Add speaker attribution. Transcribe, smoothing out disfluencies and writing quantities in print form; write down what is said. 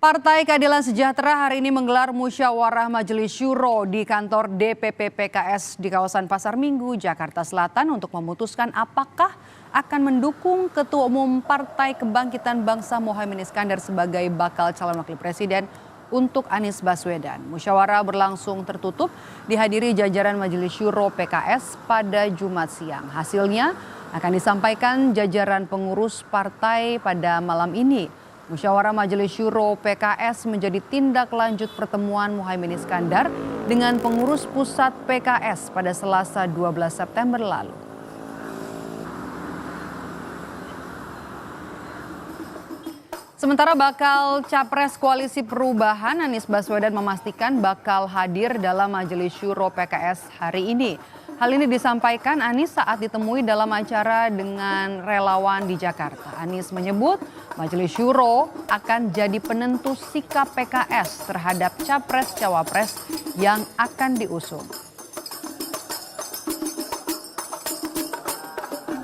Speaker 1: Partai Keadilan Sejahtera hari ini menggelar musyawarah Majelis Syuro di kantor DPP PKS di kawasan Pasar Minggu, Jakarta Selatan untuk memutuskan apakah akan mendukung Ketua Umum Partai Kebangkitan Bangsa Mohaimin Iskandar sebagai bakal calon wakil presiden untuk Anies Baswedan. Musyawarah berlangsung tertutup dihadiri jajaran Majelis Syuro PKS pada Jumat siang. Hasilnya akan disampaikan jajaran pengurus partai pada malam ini. Musyawarah Majelis Syuro PKS menjadi tindak lanjut pertemuan Mohaimin Iskandar dengan pengurus pusat PKS pada Selasa 12 September lalu. Sementara bakal Capres Koalisi Perubahan Anies Baswedan memastikan bakal hadir dalam Majelis Syuro PKS hari ini. Hal ini disampaikan Anies saat ditemui dalam acara dengan relawan di Jakarta. Anies menyebut Majelis Syuro akan jadi penentu sikap PKS terhadap Capres-Cawapres yang akan diusung.